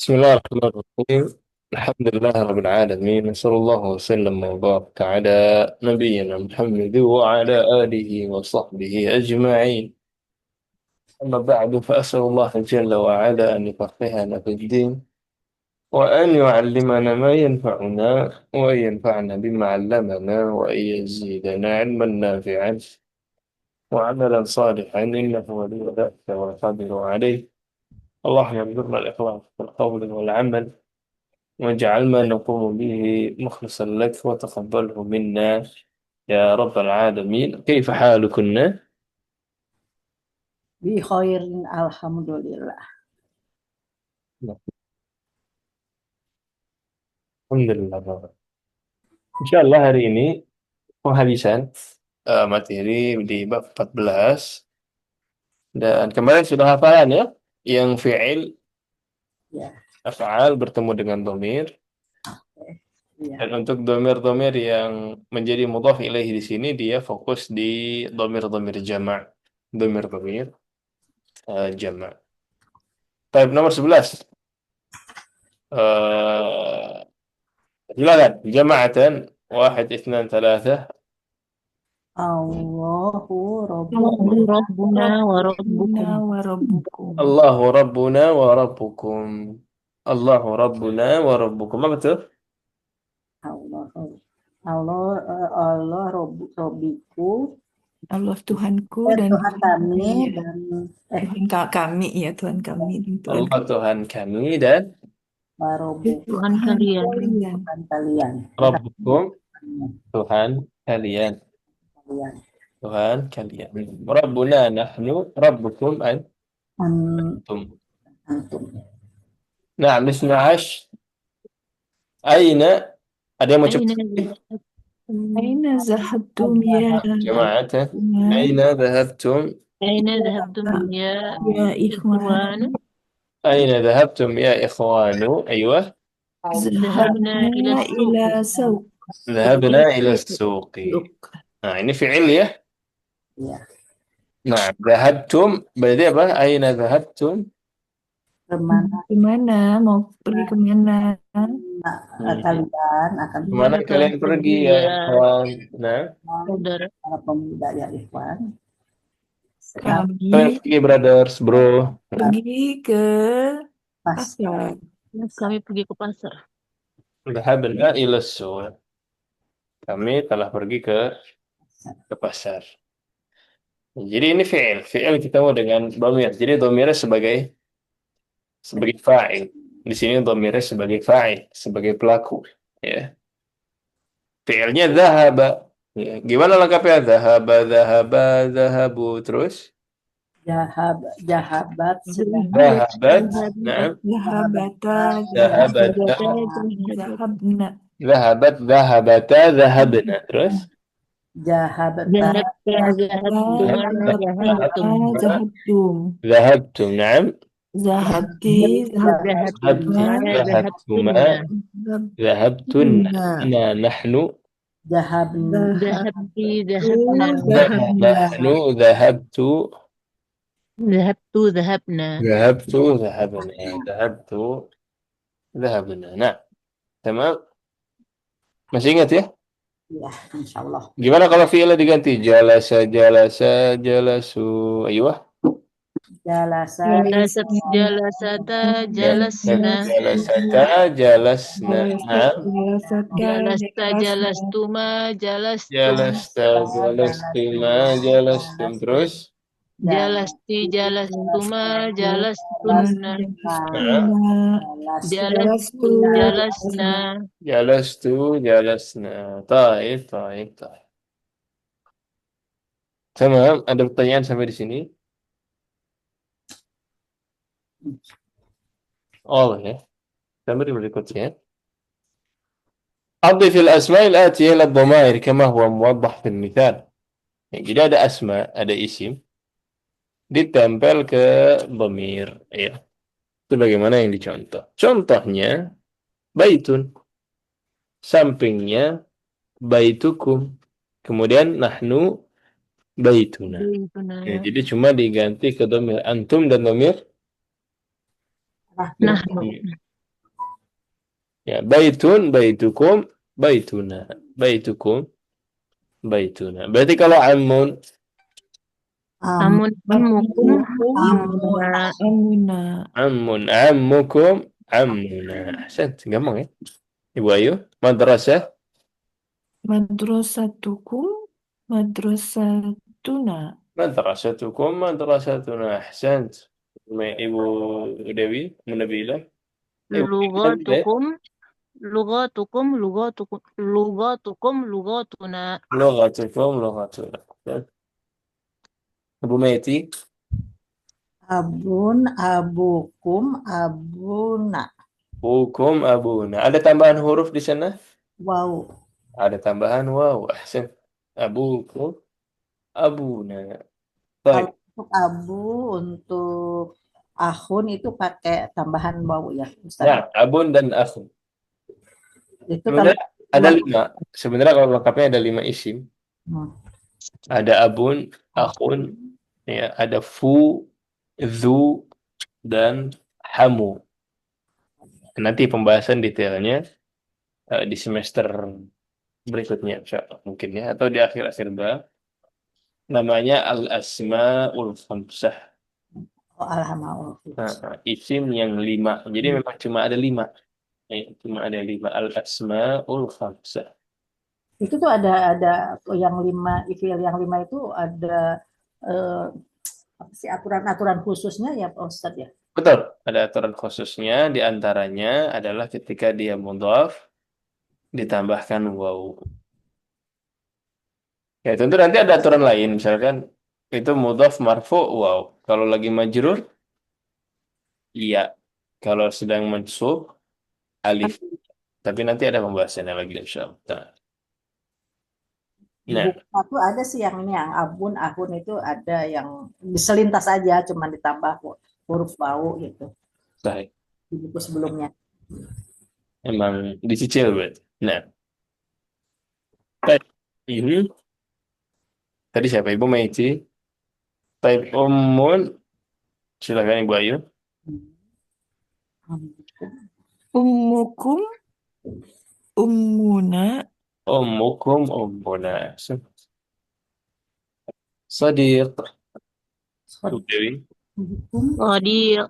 بسم الله الرحمن الرحيم. الحمد لله رب العالمين، وصلى الله وسلم وبارك على نبينا محمد وعلى آله وصحبه أجمعين. أما بعد، فأسأل الله جل وعلا أن يفقهنا في الدين، وأن يعلمنا ما ينفعنا، وأن ينفعنا بما علمنا، وأن يزيدنا علما نافعا وعملا صالحا، إنه ولي ذلك والقادر عليه. اللهم ارزقنا الإخلاص في القول والعمل، واجعل ما نقوم به مخلصا لك، وتقبله منا يا رب العالمين. كيف حالكن؟ Bi khairin alhamdulillah. Alhamdulillah. Insya Allah hari ini penghabisan materi di bab 14, dan kemarin sudah hafalan ya, yang fi'il Ya, af'al bertemu dengan domir, dan ya. untuk domir-domir yang menjadi mudhaf ilaih di sini dia fokus di domir-domir jama', domir-domir jama'. Baik, nomor 11. آه silakan jama'atan واحد اثنان ثلاثة. Allahu الله Rabbuna ربنا Rabbuna وربكم wa Rabbukum. الله ربنا وربكم. الله ربنا وربكم. ما betul? Allah, Allah, Allah Robbiku, Allah Tuhanku dan Tuhan kami kalian. dan Tuhan kami ya Tuhan kami dan Tuhan Allah Tuhan kami dan Rabbukum Tuhan kalian. Tuhan kalian. Rabbukum, Tuhan kalian. Kalian. Tuhan kalian. Rabbuna nahnu, Rabbukum An- antum. Antum. Nah, 12. Aina, ada yang mau coba? Aina zahabtum ya Jama'atan. Aina dhahabtum? أين ذهبتم يا ya ikhwan. إخوان؟ أين ذهبتم يا إخوان؟ أيوة. ذهبنا إلى ila السوق. sauq. ذهبنا إلى السوق. Nah, ini fi'il ya. Ya. Nah, dhahabtum berarti apa? Aina dhahabtum? Kemana Kemana mau pergi kemana? kalian akan Kemana kalian pergi ya, ikhwan? Nah, saudara. para pemuda ya Ikhwan? kalian Kami pergi brothers, bro. pergi ke Pas pasar. Kami pergi ke pasar. Dhahabna ila suq. Kami telah pergi ke pasar. Jadi ini fi'il. Fi'il kita mau dengan dhamir. Jadi dhamirnya sebagai fa'il. Di sini dhamirnya sebagai fa'il, sebagai pelaku, ya. Fi'ilnya dhahaba. Ya. Gimana lengkapnya? Dhahaba, dhahaba, dhahabu, terus jahabat sedang dhahabat. Nah, Zahabata dhahabata, zahabna. dhahabat, dhahabata, dhahabna. Terus jahabat Zahabtum. dhahabtum. Naam. Zahabti. dhahabtuma, dhahabtunna. Nahnu jahabna ذهبتي ذهبنا nahnu dhahabtu ذهبت ذهبنا dhahabtu dhahabna dhahabtu dhahabna. Nah, tamam. Masih ingat ya? ya insyaallah Gimana kalau fi'ilnya diganti? Jalasa, jalasa, jalasu. Ayo. jalasa جلستا جلسنا Jalasata, jalasna. Nah, جلست جلستما جلستم jalasta, jalastuma, jalastum. Terus جلستي جلستما جلستن جلست جلسنا jalastu, jalasna. Taib, taib, taib. Tamam, ada pertanyaan sampai di sini? Oh ya. Sampai berikutnya. أضف الأسماء الآتية إلى الضمائر كما هو موضح في المثال. Jadi ada asma, ada isim, ditempel ke dhamir. Ya. Itu bagaimana yang dicontoh. Contohnya, baitun. Sampingnya, baitukum. Kemudian, nahnu, baituna. Ya, jadi cuma diganti ke dhamir antum dan dhamir نحن Ya, baitun, baitukum, baituna. Baitukum, baituna. Berarti kalau amun, Am, Amun ammukum Ammukum ammuna. amuna. amun, ammukum, ammuna. Ahsan, gampang ya. Ibu Ayu, madrasah, Madrasatukum madrasatuna. madrasatukum, madrasatuna. Ahsan. Ibu Dewi, Munabila. Ibu Nabila. Lughatukum lughatukum lughatukum lughatukum lughatuna. Lughatukum, lughatuna. Ahsan. Ibu Meti, abun, abukum, abuna. hukum, abuna. Ada tambahan huruf di sana? Wow. Ada tambahan waw. Ahsan. Abukum, abuna. Kalau Baik. untuk abu, untuk ahun itu pakai tambahan waw ya, Ustaz. Ya, abun dan akhun. Itu kalau Sebenarnya ada 5. Sebenarnya kalau lengkapnya ada 5 isim. Hmm. Ada abun, akhun, ya, ada fu, zu, dan hamu. Nanti pembahasan detailnya di semester berikutnya, insyaallah, mungkin ya, atau di akhir-akhir bab. Namanya al-asmaul khamsah. Oh, alhamdulillah. Isim yang 5. Jadi memang cuma ada 5. Cuma ada 5 al-asmaul khamsah. Itu tuh ada yang 5, ifil yang 5 itu ada eh, apa sih aturan-aturan khususnya ya Pak Ustadz ya. Betul, ada aturan khususnya, di antaranya adalah ketika dia mudhaf ditambahkan waw. Ya, tentu nanti ada aturan lain, misalkan itu mudhaf marfu waw. Kalau lagi majrur, iya. Kalau sedang mansub, alif. Tapi nanti ada pembahasannya lagi, insyaallah. Di Nah, buku satu ada sih yang ini yang abun, ahun itu ada yang selintas aja, cuma ditambah huruf waw gitu baik. di buku sebelumnya. Emang dicicil, berarti. Nah, baik. Ini tadi siapa? Ibu Maiti. Baik, Ummun. Silakan Ibu Ayu. Ummukum ummuna. Ummukum, ummuna. Sadiq. Ibu Dewi.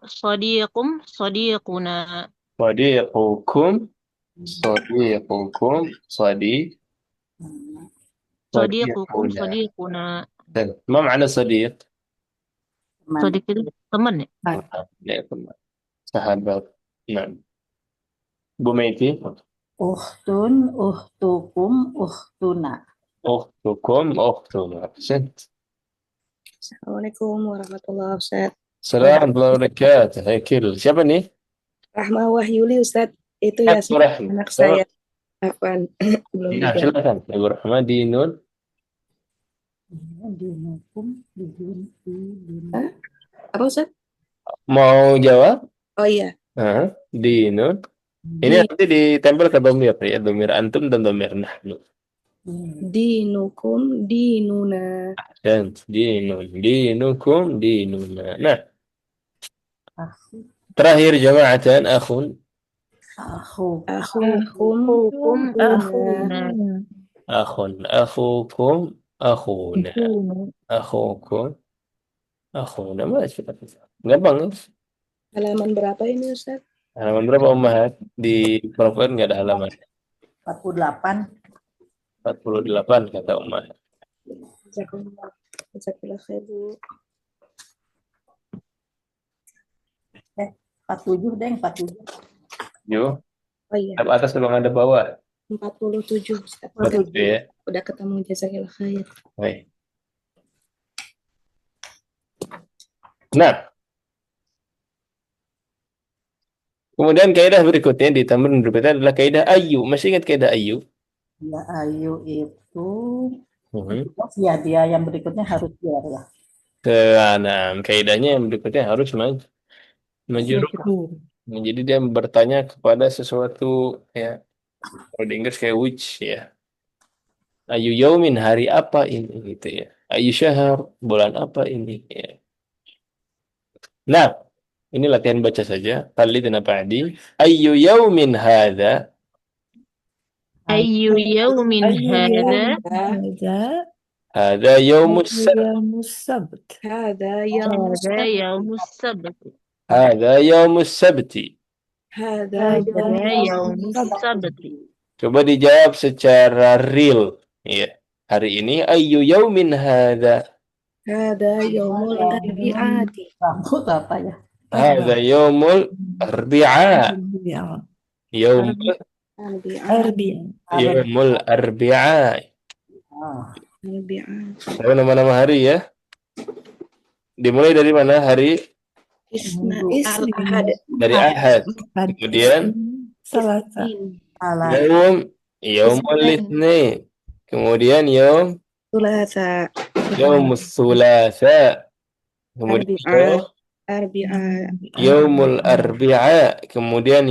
Sadiqum sadiquna. Sadiqukum, sadiqukum, Sadiqukum sadiquna. sadiquna. ما معنى صديق؟ Teman. Sadiq itu teman ya? Ya, teman. Sahabat. Nah, Bu Meti. Uhtun, uhtukum, uhtuna. Ukhtukum, ukhtuna. Assalamualaikum warahmatullahi wabarakatuh. Assalamualaikum warahmatullahi wabarakatuh. Hai, Kil. Siapa nih? Rahma Wahyuli Ustadz, itu ya Ibu Rahma. anak saya. Afwan, belum Ya, juga. silakan. Ibu Rahma dinun. Dinukum, Hah? Apa Ustadz? Mau jawab? Oh iya, Dinun. Ini nanti ditempel ke domir ya, domir antum dan domir nahnu. dinukum dinuna. Dan dinun, dinukum, dinuna. Nah, terakhir jama'atan akhun. Aku. Akhukum Hukum una. Akhun, akhukum, akhuna. Akhukum, akhuna. Masih. Gampang ya? Halaman berapa ini Ustadz? Halaman berapa Ummahat? Di PowerPoint nggak ada halaman. 48. 48 kata Ummahat. Jazakumullah. Jazakallah khair Bu. 47 deh, 47. Yo, Oh iya, tab atas memang ada bawah. 47 Ustadz. Betul ya. Udah ketemu jazakallah khair. Baik. Nah, kemudian kaidah berikutnya di tamrin berikutnya adalah kaidah ayu. Masih ingat kaidah ayu? Ya, ayu itu Mhm. ya dia yang berikutnya harus biar ya. Nah, kaidahnya yang berikutnya harus majrur. Jadi dia bertanya kepada sesuatu ya. Kalau di Inggris kayak which ya. Ayu yaumin, hari apa ini gitu ya. Ayu syahr, bulan apa ini ya. Nah, ini latihan baca saja. Kali dan Adi. Ayu yaumin hadza. Ayyu yawmin أي hadha. يوم هذا Hada yaumus هذا sabt. يوم السبت هذا يوم Hadha السبت yawmus sabt. Hada yaumus sabti. هذا هذا يوم Hadha يوم yawmus السبت sabti. Coba dijawab secara real. Ya. Hari ini ayyu yaumin hada. هذا يوم الأربعاء Rambut apa ya? Hada yaumul arbi'a. أربعاء Yaumul أربعاء yaumul arbi'a. Ah, أربعاء Tahu nama-nama hari ya? Dimulai dari mana hari? اسم أحد Dari Ahad. أحد Kemudian ثلاثة salah. yaumul itsnin. Kemudian ثلاثاء yaumus thulatha. Kemudian أربعاء yaumul arbi'a. Kemudian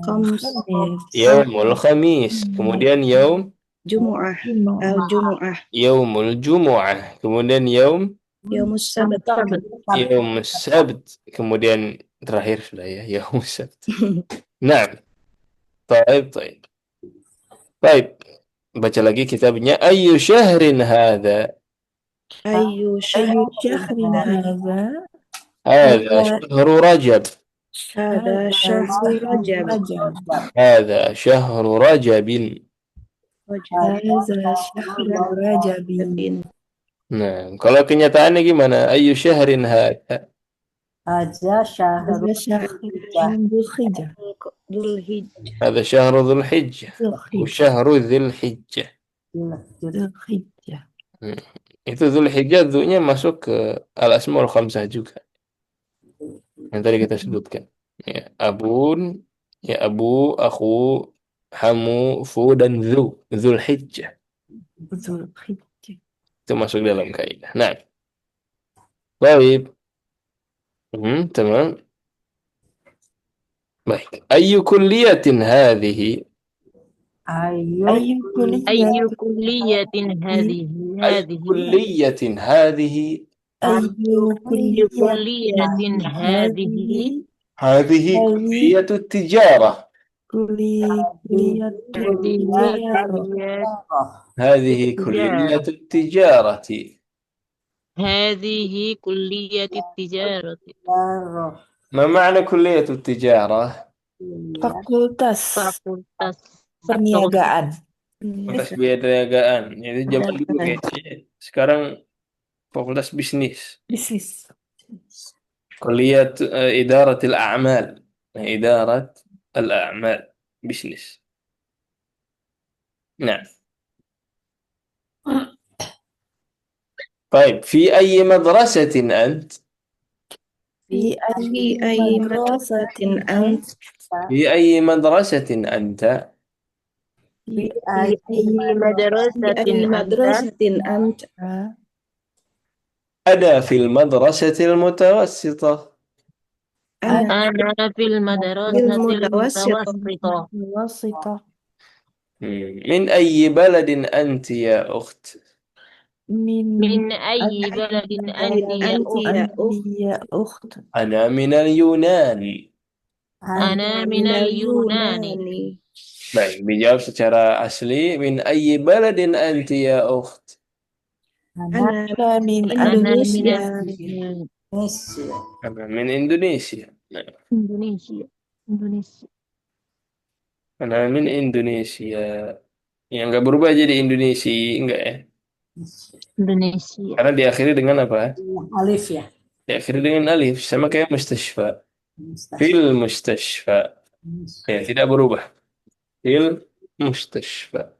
خمس yaumul khamis. Kemudian جمعة أو جمعة yaumul jumu'ah. Kemudian يوم السبت yaumus sabt. Kemudian terakhir sudah ya, yaumus sabt. Nah, baik. Baik. Baca lagi kitabnya. Ayyu syahrin hadha. أي أي شهر شهر هذا Hadha syahru rajab. هذا شهر رجب رجب Hadha syahru rajabin. هذا شهر رجب Nah, kalau kenyataannya gimana? Ayyu syahrin hadha. Aja syahrul هذا شهر ذو الحجة ذو الحجة Hadha syahru dhul hijjah. ذو الحجة Syahru dhul hijjah. ذو الحجة Itu dhul hijjah, dhu-nya masuk ke al-asmaul khamsah juga. Yang tadi kita sebutkan. Ya, abun, ya abu, akhu, hamu, fu, dan dhul hijjah. ذو الحجة Itu masuk dalam kaidah. Nah, baik. Tamam. Baik. Ayyu kulliyatin hadhihi? ayu أي Ayyu كلية kulliyatin hadhihi. Ayyu kulliyatin hadhihi? أي Ayyu كلية kulliyatin hadhihi. Hadhihi kulliyatu tijarah. كلية Hadhihi التجارة kulliyat. Hadhihi kulliyatu tijarati. Hadhihi kulliyati tijarati. Tijarah. Ma ma'na kulliyatu tijarah? Fakultas Fakultas Perniagaan Fakultas Perniagaan. Itu zaman dulu kayaknya. Sekarang fakultas bisnis. bisnis Kulliyat idaratil a'mal. Idarat al-a'mal. Bisnis. Nah. طيب في أي مدرسة أنت؟ في أي مدرسة أنت في أي مدرسة أنت؟ في Ayu في madrasatin أي anta. مدرسة أنت أنا في المدرسة المتوسطة. أنا Ana fil madrasatil المتوسطة mutawassitah. متوسطة من أي بلد أنت يا أخت؟ من Min ayyi baladin anti ya أنت ukht? يا أنت أخت يا أخت أنا من اليونان. Ana من minal Yunani. اليونان Baik, dijawab secara asli. Min ayyi baladin anti ya ukht? أنا أنا من Ana إندونيسيا minal Indonesia. Ana min Indonesia. Nah, Indonesia. Indonesia. Ana min Indonesia. Yang nggak berubah jadi Indonesia, enggak ya? Indonesia. Karena diakhiri dengan apa? Alif ya. Diakhiri dengan alif, sama kayak mustashfa. Fil mustashfa. Ya, tidak berubah. Fil mustashfa.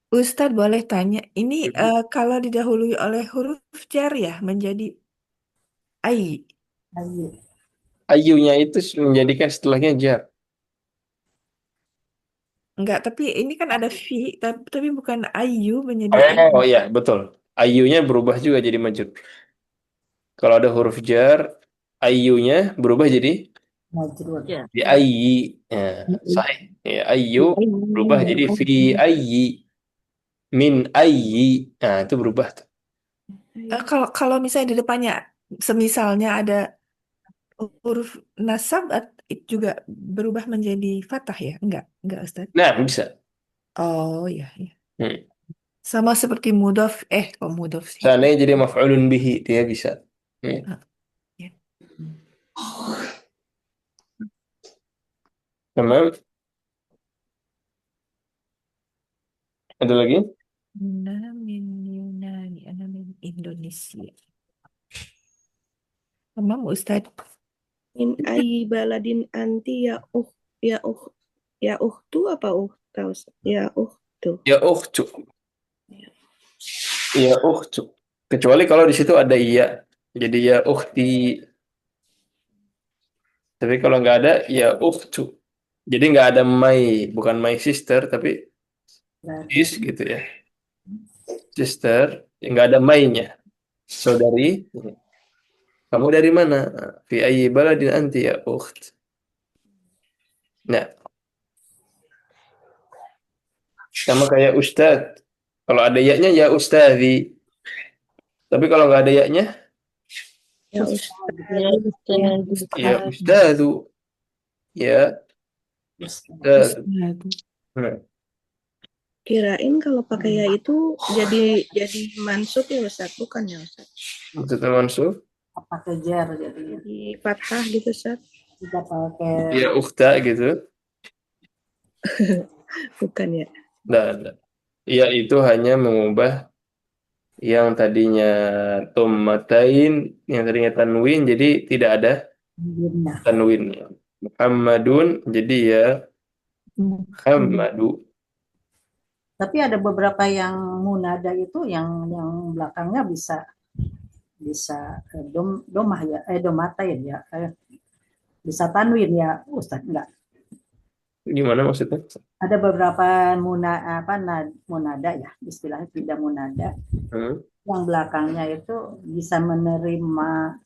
Ustadz boleh tanya ini kalau didahului oleh huruf jar ya menjadi ai Ayu. Ayunya itu menjadikan setelahnya jar. enggak tapi ini kan ada fi tapi bukan ayu menjadi Oh iya, betul. Ayunya berubah juga jadi majrur. Kalau ada huruf jar, ayunya berubah jadi Majrur. Ya. di ayyi. Ya, sahih. Ya, ayu berubah jadi fi ayyi. Min ayyi. Nah, itu berubah tuh. kalau misalnya di depannya semisalnya ada huruf nasab itu juga berubah menjadi fathah ya? Enggak Ustaz. Nah, bisa. Oh ya, ya. Hmm. Sama seperti mudhof, kok mudhof sih? Seandainya jadi maf'ulun bihi, dia bisa. Hmm. Ah, ya. Tamam. Ada lagi? Ana min Yunani, ana min Indonesia. Tamam Ustaz. Min ayyi baladin anti ya ya ukhtu apa ukhta Ustaz? Ya ukhtu. Ya ukhtu. Ya ukhtu. Kecuali kalau di situ ada iya. Jadi ya ukhti. Tapi kalau nggak ada, ya ukhtu. Jadi nggak ada my, bukan my sister, tapi is gitu ya. Sister, nggak ada my-nya. Saudari, kamu dari mana? Fi ayyi baladin anti ya ukht. Nah, sama kayak ustad. Kalau ada ya-nya ya ustadi. Tapi kalau nggak ada ya-nya, Ya Ustaz. Ya Ustaz. ya ustadu. Ya ustadu. Ustaz. Nah, Kirain kalau pakai ya itu jadi mansub ya Ustaz, bukan ya Ustaz? maksudnya mansub. Apa kejar jadi Di fathah gitu Ustaz, tidak pakai Ya ukhta gitu. bukan ya? Nah. Ya itu hanya mengubah yang tadinya tommatain, yang tadinya tanwin, jadi tidak ada bina. tanwinnya. Muhammadun, jadi ya Muhammadu. Tapi ada beberapa yang munada itu yang belakangnya bisa bisa domah ya, domatain ya, bisa tanwin ya, Ustaz enggak? Gimana maksudnya? Ada beberapa munada ya, istilahnya tidak munada, Hmm. yang belakangnya itu bisa menerima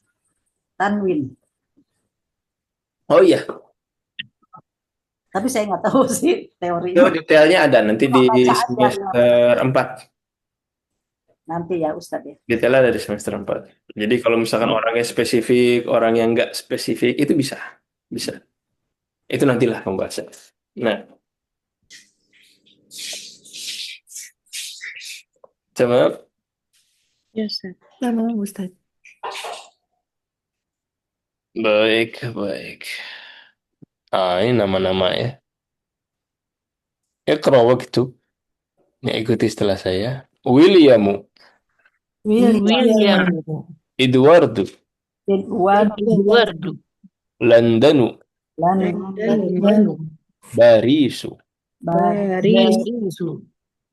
tanwin. Oh iya, Tapi saya nggak tahu sih itu teorinya. detailnya ada nanti di Baca aja ya, semester 4. nanti ya Ustaz ya. Detailnya ada di semester 4. Jadi kalau misalkan orangnya spesifik, orang yang nggak spesifik, itu bisa. Bisa. Itu nantilah pembahasan. Nah, coba. Ya Ustaz. Tamam Ustaz. Baik, baik. Ini nama-nama ya. Iqra waktu. Ini ikuti setelah saya. Williamu, William. Eduardo, Edward, Eduardo. Londonu, London, Barisu, Baris, Barisu.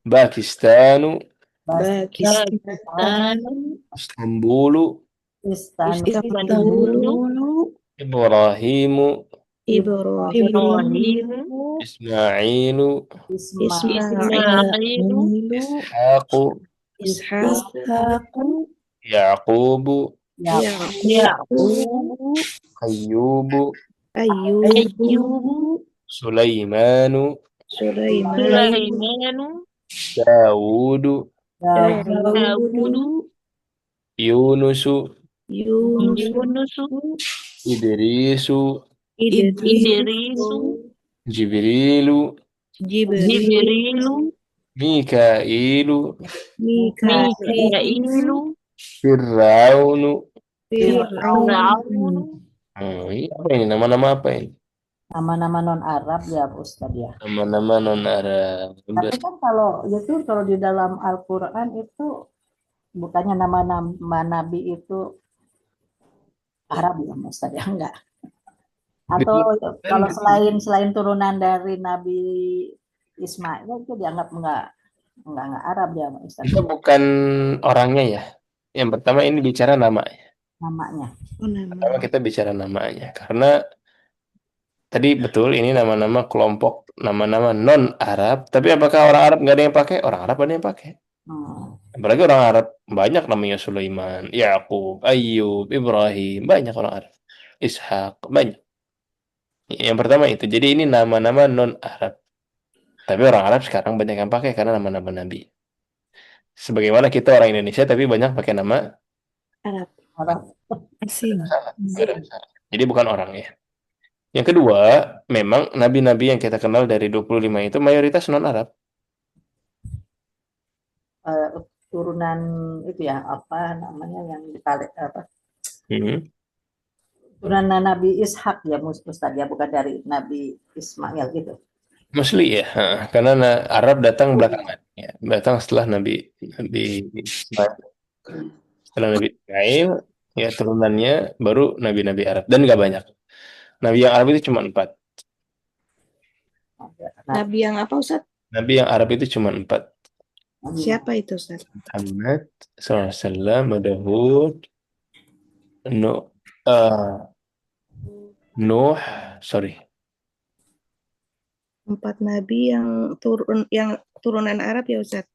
Pakistanu, Pakistan, Pakistan. Istanbulu, Istanbul, Ibrahimu, Ibrahim, Ibrahim. Ismailu, Ismail, Ishaqu, Ishaq, Yaqubu, Yaqub. Ayyubu, Ayub, Ayyub. Sulaimanu, Sulaiman, Sulaimanu. Dawudu, Dawudu. Yunusu, Yunus, Idrisu, Idrisu. Jibrilu, Jibril, Jibrilu. Mikailu, Mikailu. Fir'aunu. Fir'aun, Fir'aun. Ini apa ini? Nama-nama apa ini? nama-nama non Arab ya Ustaz ya. Nama-nama non-Arab. Tapi kan kalau di dalam Al-Qur'an itu bukannya nama-nama nabi itu Arab ya Ustaz ya, enggak? Atau kalau selain turunan dari Nabi Ismail itu dianggap enggak Arab ya Ustaz Itu bukan orangnya ya. Yang pertama ini bicara namanya. namanya. Pertama kita bicara namanya. Karena tadi betul ini nama-nama kelompok, nama-nama non-Arab. Tapi apakah orang Arab nggak ada yang pakai? Orang Arab ada yang pakai. Apalagi orang Arab banyak namanya Sulaiman, Yakub, Ayyub, Ibrahim, banyak orang Arab. Ishak, banyak. Yang pertama itu. Jadi ini nama-nama non-Arab. Tapi orang Arab sekarang banyak yang pakai karena nama-nama Nabi. Sebagaimana kita orang Indonesia tapi banyak pakai nama Arab, Arab Asing. Arab. Jadi bukan orang ya. Yang kedua, memang nabi-nabi yang kita kenal dari 25 itu mayoritas non-Arab. Eh, turunan itu ya apa namanya yang dibalik apa Hmm. turunan Nabi Ishak ya Ustaz ya bukan dari Nabi Ismail gitu. Mostly ya, karena Arab datang belakangan, ya. Datang setelah Nabi Nabi Ismail. Setelah Nabi Ismail, ya turunannya baru nabi-nabi Arab dan nggak banyak. Nabi yang Arab itu cuma 4. Nah, Nabi yang apa Ustaz? Nabi yang Arab itu cuma 4. Siapa itu Ustaz? Muhammad SAW, ada Hud, Nuh, eh, Nuh, sorry. 4 nabi yang turunan Arab ya Ustaz?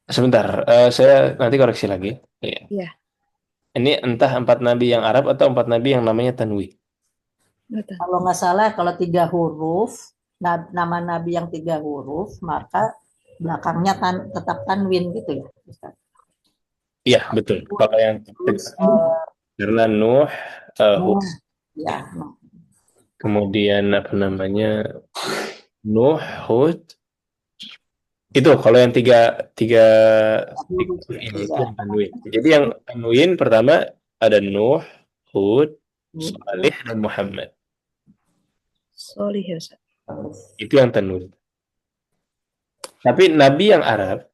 Sebentar, saya nanti koreksi lagi. Ya. Iya. Ini entah 4 nabi yang Arab atau 4 nabi yang namanya Tanwi. Betul. kalau nggak salah kalau 3 huruf nama Nabi yang 3 huruf maka belakangnya tetap tanwin gitu ya Ustaz. Iya, betul. Kalau yang Terus karena Nuh, Hud, ya kemudian apa namanya Nuh, Hud, itu kalau yang tiga tiga huruf ini itu ya. yang tanwin. Jadi yang tanwin pertama ada Nuh, Hud, Saleh dan Muhammad. Solih ya Ustaz. Itu yang tanwin. Tapi Nabi yang Arab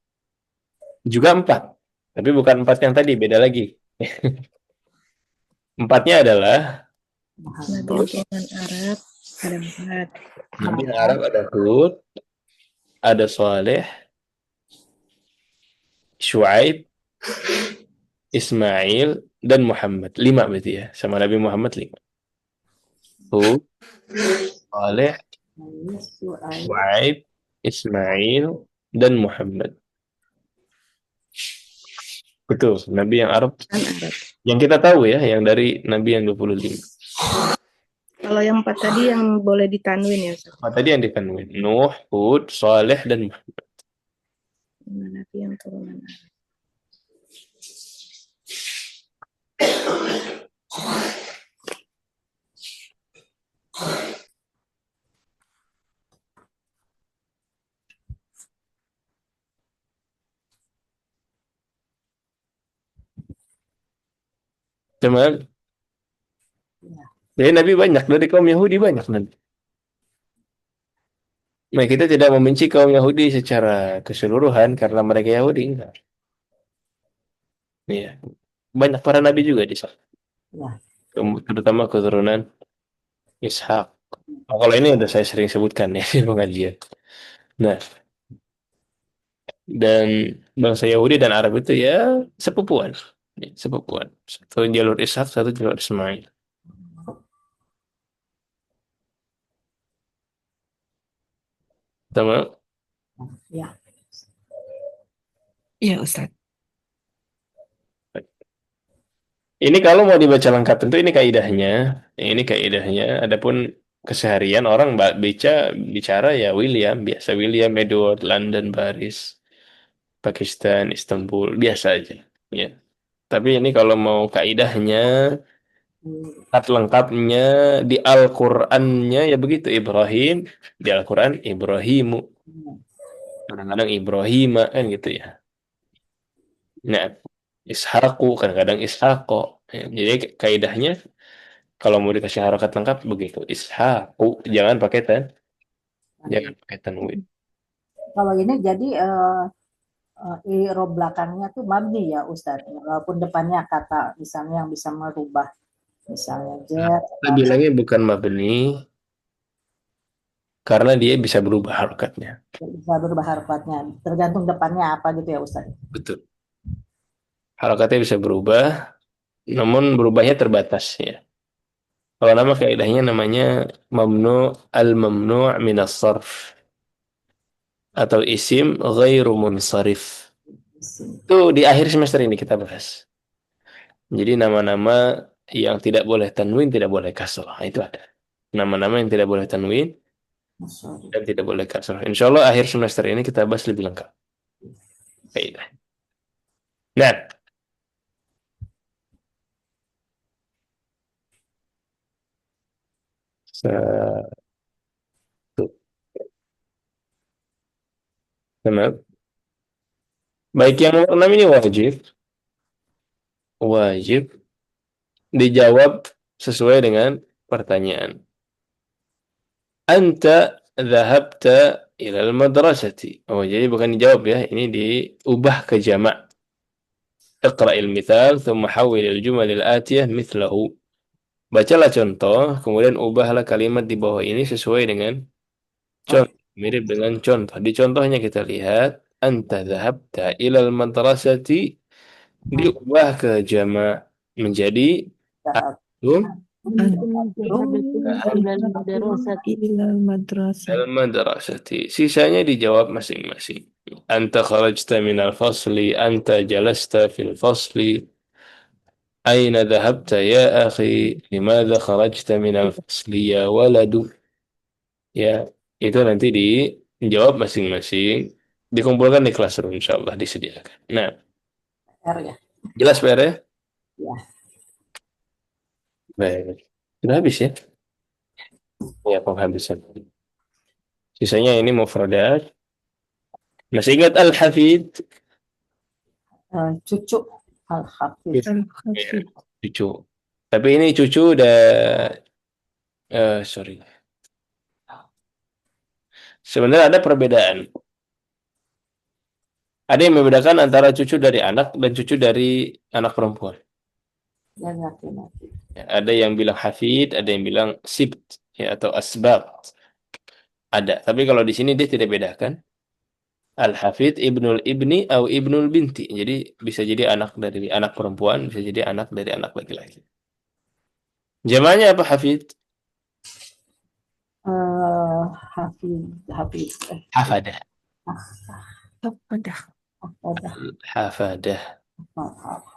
juga 4. Tapi bukan 4 yang tadi, beda lagi. Empatnya adalah Nabi yang turunan Arab ada 4. Nabi yang Arab ada Hud, ada Saleh, Syuaib, Ismail, dan Muhammad. 5 berarti ya. Sama Nabi Muhammad 5. Hud, Saleh, Syuaib, Ismail, dan Muhammad. Betul, Nabi yang Arab. Arab. Yang kita tahu ya, yang dari Nabi yang 25. Kalau yang 4 tadi yang boleh ditanwin ya Ustaz? Tadi yang ditanwin. Nuh, Hud, Saleh, dan Muhammad. Nabi yang turunan Arab. Cuman, jadi Nabi banyak, dari kaum Yahudi banyak Nabi. Nah, kita tidak membenci kaum Yahudi secara keseluruhan karena mereka Yahudi, enggak. Iya. Banyak para nabi juga di sana. Ya. Terutama keturunan Ishak. Oh, kalau ini udah saya sering sebutkan ya di pengajian. Nah, dan bangsa Yahudi dan Arab itu ya sepupuan. Ya, sepupuan. Satu jalur Ishak, satu jalur Ismail. Sama. Ya. Iya, Ustaz. Ini kalau mau dibaca lengkap tentu ini kaidahnya. Ini kaidahnya. Adapun keseharian orang bicara ya William, biasa William, Edward, London, Paris, Pakistan, Istanbul, biasa aja. Ya. Tapi ini kalau mau kaidahnya, kata lengkapnya di Al-Qur'annya ya begitu Ibrahim, di Al-Qur'an Ibrahimu. Kadang-kadang Ibrahima kan gitu ya. Nah, Ishaqu kadang-kadang Ishaqo. Ya, jadi kaidahnya kalau mau dikasih harokat lengkap begitu. Ishaqu jangan pakai jangan pakai tanwin. Kalau ini jadi i'rab belakangnya tuh mabni ya Ustaz. Walaupun depannya kata misalnya yang bisa merubah misalnya jar Kita bilangnya bukan mabni karena dia bisa berubah harokatnya. bisa berubah harokatnya tergantung depannya apa gitu ya Ustaz. Betul. Harokatnya bisa berubah, namun berubahnya terbatas ya. Kalau nama kaidahnya namanya al-mamnu' min as-sarf atau isim ghairu munsharif. Itu di akhir semester ini kita bahas. Jadi nama-nama yang tidak boleh tanwin, tidak boleh kasrah. Itu ada. Nama-nama yang tidak boleh tanwin dan tidak boleh kasrah. Insya Allah akhir semester ini kita bahas lebih lengkap. Kaidah. Nah, Satu. Tamam. Baik, yang nomor 6 ini wajib. Wajib dijawab sesuai dengan pertanyaan. Anta dhahabta ilal madrasati. Oh, jadi bukan dijawab ya, ini diubah ke jamak. Iqra'il mithal, thumma hawwilil jumalil atiyah mithlahu. Bacalah contoh, kemudian ubahlah kalimat di bawah ini sesuai dengan contoh. Mirip dengan contoh. Di contohnya kita lihat, anta dhahabta ilal madrasati, diubah ke jamak menjadi antum Antum ilal madrasati. ilal madrasah. al-madrasati. Sisanya dijawab masing-masing. Anta kharajta minal fasli, anta jalasta fil fasli, aina dhahabta ya akhi, limadha kharajta minal fasli ya waladu. Ya, itu nanti dijawab masing-masing, dikumpulkan di classroom insyaallah disediakan. Nah, R ya. jelas PR ya? Ya. Baik. Sudah habis ya? Ya, penghabisan. Sisanya ini mufradat. Masih ingat al-hafid? Cucu Al-Hafiz. Ya, Al-Hafid. cucu. Tapi ini cucu udah sorry. Sebenarnya ada perbedaan. Ada yang membedakan antara cucu dari anak dan cucu dari anak perempuan. Yang laki-laki. Ya, ada yang bilang hafid, ada yang bilang sibt, ya, atau asbab. Ada. Tapi kalau di sini dia tidak bedakan. Al-hafid ibnul ibni atau ibnul binti. Jadi bisa jadi anak dari anak perempuan, bisa jadi anak dari anak laki-laki. Jamaknya apa hafid? Hafiz. Hafadah. Hafadah. Hafadah.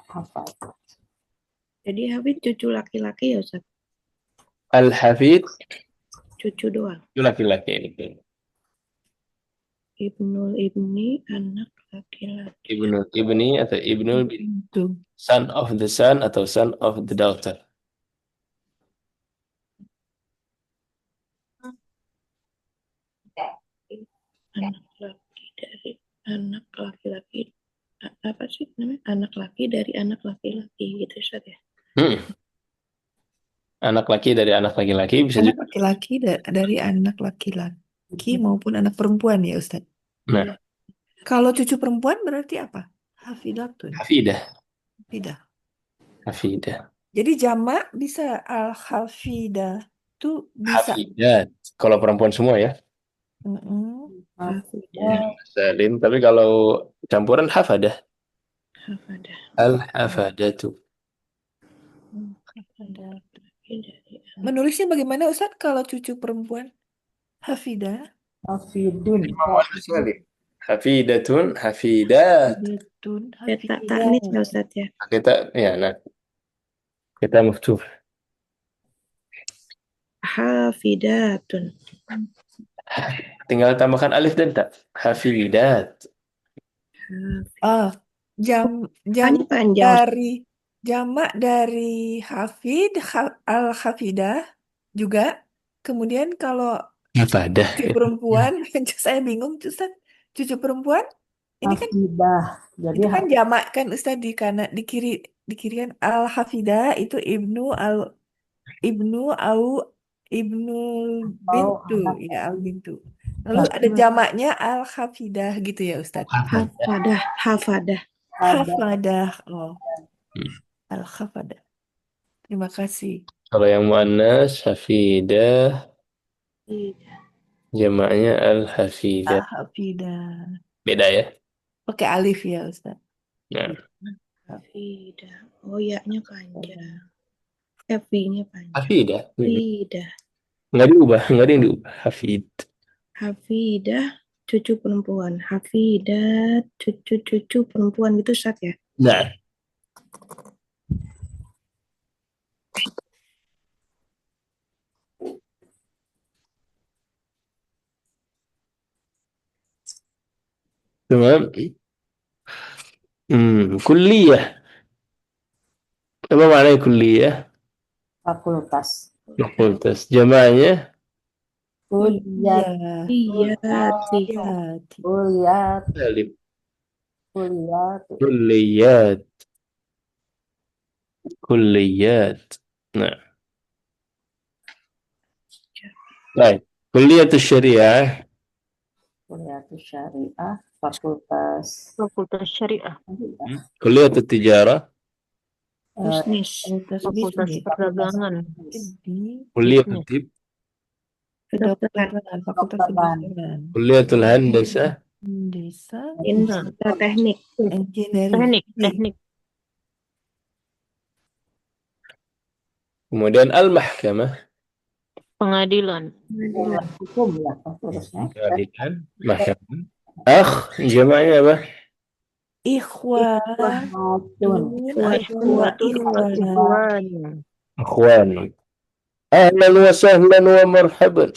Hafaz. Jadi Hafid cucu laki-laki ya Ustaz? Al-hafid Cucu doang. itu laki-laki ini. Ibnul ibni anak laki-laki. Ibnul ibni atau ibnul binti. Itu. Son of the son atau son of the daughter. Anak laki dari anak laki-laki. Apa sih namanya? Anak laki dari anak laki-laki gitu Ustaz ya? Hmm. Anak laki dari anak laki-laki bisa Anak juga. laki-laki dari anak laki-laki maupun anak perempuan ya Ustaz. Nah, Kalau cucu perempuan berarti apa? Hafidatun. hafidah. Tidak. Hafidah. Jadi jamak bisa al-hafidah itu bisa. Hafidat. Kalau perempuan semua ya. Hafidah. Salim. Tapi kalau campuran hafadah. Hafadah. Al-hafadatu. Hafadah laki dari anak. Menulisnya bagaimana Ustaz kalau cucu perempuan? Hafidah. Hafidun. Hafidatun, hafidat. Hafidatun. Tak taknis ya Ustaz ya? Kita, ya, nah. Kita muftuh. Hafidatun. Tinggal tambahkan alif dan ta. Hafidat. Ah, jamak Panjang. dari hafid al-hafidah juga. Kemudian kalau Hafadah. cucu perempuan, saya bingung Ustaz. Cucu perempuan ini kan Hafidah. Jadi itu kan jamak kan Ustaz di kanan di kirian al-hafidah itu ibnu au ibnul bintu ya al bintu. Lalu ada jamaknya al-hafidah gitu ya Ustaz. Hafadah. Hafadah. Hafadah. Oh, al-hafadah. Terima kasih. Kalau yang muannas hafidah, jamaknya al-hafidah. Al-hafidah. Beda ya. Pakai alif ya Ustaz. Nah, Hafidah. Oh ya-nya panjang. V-nya panjang. hafidah. Hafidah. Nggak diubah, nggak ada yang diubah. Hafid. Hafidah cucu perempuan. Hafidat cucu perempuan gitu Ustaz ya? Nah, تمام. Kuliah. Apa maknanya kuliah? fakultas. Fakultas. Jama'nya Kuliah, Kulliyati. Yati. kuliah, alif. kuliah. Kulliyat. Kulliyat. Nah, baik. Kuliatus Syariah. Kuliah syariah, fakultas Fakultas Syariah. Kuliatus Tijarah. Bisnis. Fakultas Fakultas bisnis. Perdagangan. Di Kuliatul Bisnis. Tib. kedokteran, fakultas Kedokteran. kedokteran. Kuliatul Handasah. Desa, Insta teknik. engineering. Teknik. Kemudian Al-Mahkamah. Pengadilan. Kuliah hukum ya fakultasnya. Keadilan. Mahkamah. Akh. Jama'nya apa? Ikhwan. Ikhwatun. Ikhwatun wa ikhwan. Akhwan. Ahlan wa sahlan wa marhaban.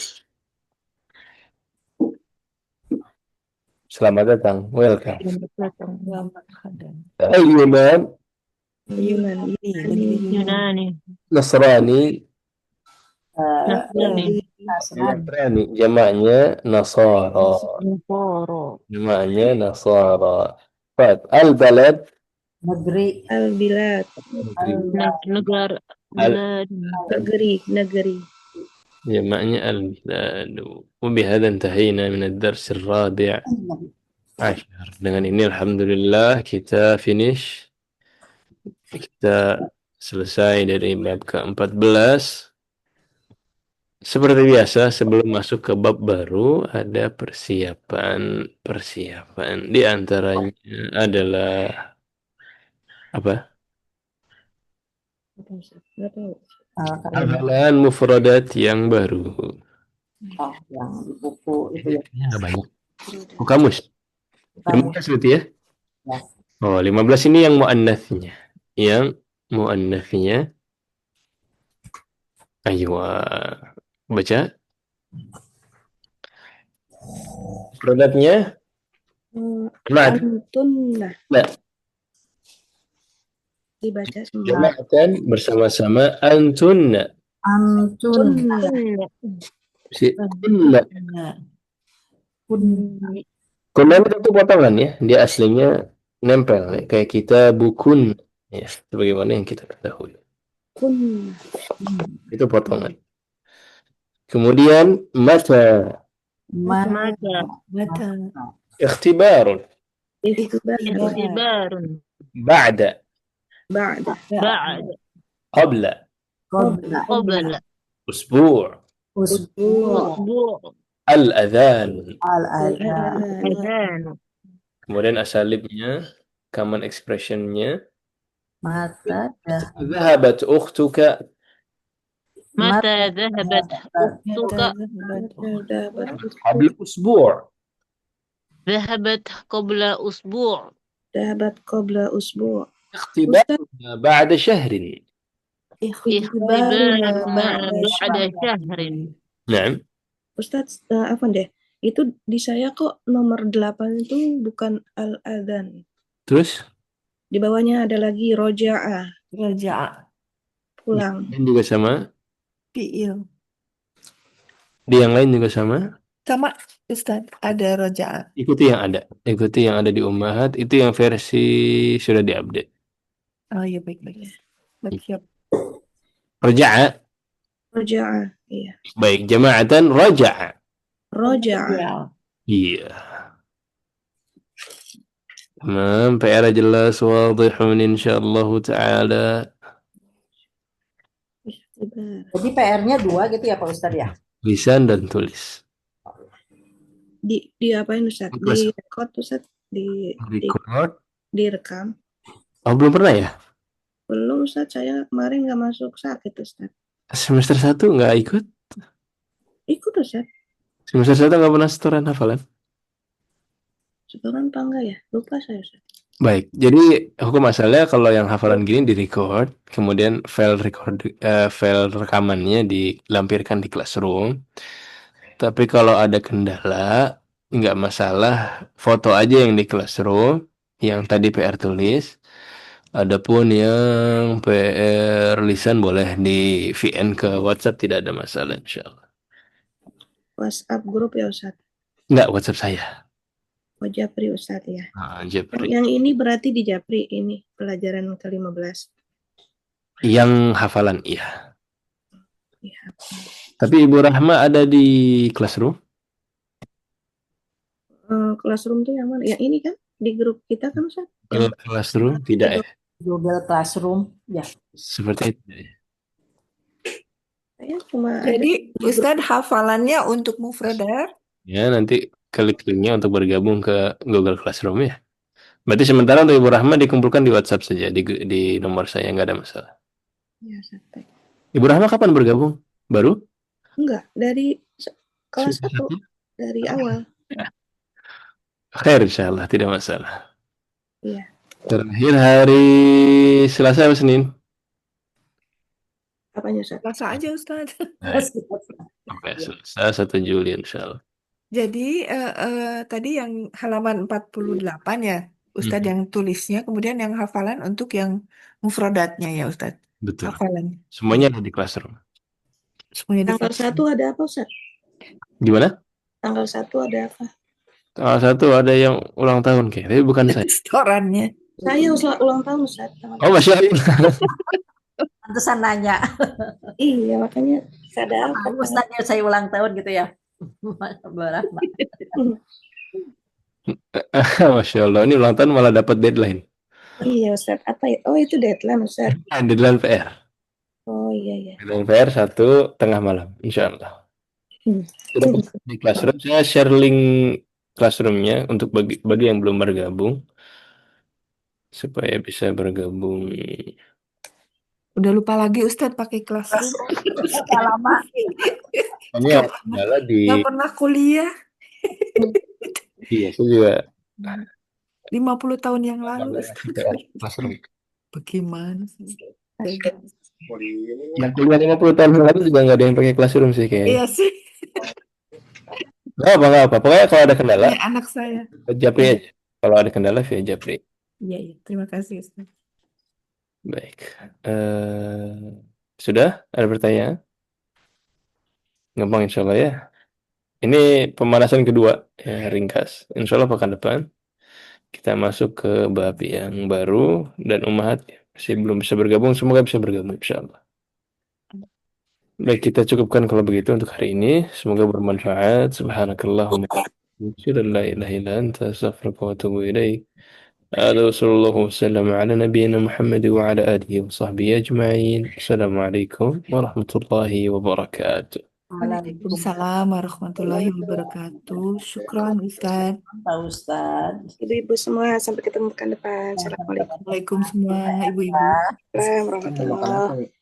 Selamat datang. Welcome. Selamat datang. Selamat hadam. Al-Yunan. Yunani. Negeri Yunani. Nasrani. Nasrani. Nasrani. Jama'nya Nasara. Nasara. Jama'nya Nasara. Baik. Al-Balad. Negeri. Al-bilad. Negara. Bilad. Negeri. جمعنا البلاد وبهذا انتهينا من الدرس الرابع عشر. Dengan ini alhamdulillah kita finish, kita selesai dari bab ke-14. Seperti biasa sebelum masuk ke bab baru ada persiapan di antaranya adalah apa? Nggak tahu. Hafalan mufradat yang baru. Yang di buku itu ya. Nggak banyak. Oh, kamus. Kamu 15 berarti ya? Ya. Oh, 15 ini yang mu'annathnya. Yang mu'annathnya. Ayo, baca. Produknya? Mad. Antunna. Nah, Dibaca semua. jama'atan bersama-sama antunna. Antun. Si kunna. Kunna itu potongan ya. Dia aslinya nempel ya. Kayak kita bukun. Ya, sebagaimana yang kita ketahui. Kunna. Itu potongan. Kemudian mata. Mata. Mata. Ikhtibarun. Ikhtibarun. Ba'da. Ba'da. Ba'd. Qabla. Qabla. Usbu'. Usbu. Bu. Al-adhan. Al-adhan. Adhan. Kemudian asalibnya, common expressionnya. Mata. Zahabat ukhtuka. Mata dhahabat ukhtuka. Qabla usbu'. Dhahabat qabla usbu'. Dahabat qabla usbu'. اختبارنا بعد شهر. Ikhtibarna ba'da syahrin. نعم. Ustadz, apa deh? Itu di saya kok nomor 8 itu bukan al-adhan. Terus? Di bawahnya ada lagi roja'a, Raja. pulang. Yang juga sama. Fi'il. Di yang lain juga sama. Sama Ustaz, ada roja. Ikuti yang ada. Ikuti yang ada di Ummahat. Itu yang versi sudah diupdate. Oh iya, baik-baik. Siap. Raja'a. Roja'a, iya. Baik. Jama'atan raja'a. Roja'a. Ya. Iya. Tamam. PR jelas. Wadihun insyaallah ta'ala. Jadi PR-nya 2 gitu ya Pak Ustadz ya? Lisan dan tulis. Di apain Ustadz? Di record Ustadz? Record. Direkam. Oh, belum pernah ya? Belum Ustadz, saya kemarin nggak masuk sakit Ustadz. Semester 1 nggak ikut? Ikut Ustadz. Semester 1 nggak pernah setoran hafalan? Setoran apa enggak ya? Lupa saya Ustadz. Baik, jadi hukum asalnya kalau yang hafalan gini di record, kemudian file rekamannya dilampirkan di classroom. Tapi kalau ada kendala, nggak masalah, foto aja yang di classroom, yang tadi PR tulis. Adapun yang PR lisan boleh di VN ke WhatsApp, tidak ada masalah insyaallah. WhatsApp grup ya Ustaz. Enggak, WhatsApp saya. Oh, Japri Ustaz ya. Japri. Yang ini berarti di Japri ini pelajaran ke-15. Yang hafalan, iya. Ya. Tapi Ibu Rahma ada di Classroom? Classroom tuh yang mana? Yang ini kan di grup kita kan Ustaz? Classroom tidak ya? Google Classroom, ya. Seperti itu ya. Saya cuma ada Jadi Ustadz hafalannya untuk mufradat. Ya, nanti klik linknya untuk bergabung ke Google Classroom ya. Berarti sementara untuk Ibu Rahma dikumpulkan di WhatsApp saja, di nomor saya, nggak ada masalah. ya Ustaz. Ibu Rahma kapan bergabung? Baru? Enggak, dari kelas Sudah 1 dari awal. Khair insyaallah, tidak masalah. Iya. Terakhir hari Selasa atau Senin? Apanya Ustaz? Rasa aja Ustadz. Sampai Selasa 1 Juli insyaallah. Jadi tadi yang halaman 48 ya Ustadz yang tulisnya, kemudian yang hafalan untuk yang mufradatnya ya Ustadz. Betul. Hafalan. Semuanya ada di Classroom. Semuanya di Tanggal Classroom. 1 ada apa Ustaz? Gimana? Tanggal 1 ada apa? Tanggal 1 ada yang ulang tahun kayaknya, tapi bukan saya. Restorannya. Saya ulang tahun Ustaz. Oh, Masya Allah. Pantesan nanya. Iya, makanya sadar apa? Ustaznya saya ulang tahun gitu ya. Berapa? Masya Allah, ini ulang tahun malah dapat deadline. Iya Ustaz, apa ya? Oh, itu deadline Ustaz. Deadline PR. Oh iya ya. Deadline PR 1 tengah malam, insyaallah. Di Classroom saya share link Classroomnya untuk bagi yang belum bergabung supaya bisa bergabung. Udah lupa lagi Ustadz pakai Classroom. Udah lama. Ini adalah di Nggak pernah kuliah. iya, saya juga 50 tahun yang lalu Ustadz. Classroom. Bagaimana sih? Yang kuliah 50 tahun yang lalu juga nggak ada yang pakai Classroom sih kayaknya. Iya sih. Nggak apa. Pokoknya kalau ada kendala, Ini anak saya. Japri aja. Kalau ada kendala via Japri. Iya. Terima kasih Ustadz. Baik. Sudah? Ada pertanyaan? Gampang insya Allah ya. Ini pemanasan kedua, ya, ringkas. Insya Allah pekan depan kita masuk ke bab yang baru dan ummahat masih belum bisa bergabung. Semoga bisa bergabung insya Allah. Baik, kita cukupkan kalau begitu untuk hari ini. Semoga bermanfaat. Subhanakallahumma wa bihamdika, la ilaha illa anta, astaghfiruka wa atubu ilaik. Sallallahu wasallam ala nabiyyina Muhammad wa ala alihi wa sahbihi ajma'in. Assalamualaikum warahmatullahi wabarakatuh. Waalaikumsalam warahmatullahi wabarakatuh. Syukron Ustadz. Pak Ustadz. Ibu-ibu semua sampai ketemu pekan depan. Assalamualaikum Assalamualaikum semua ibu-ibu. warahmatullahi wabarakatuh.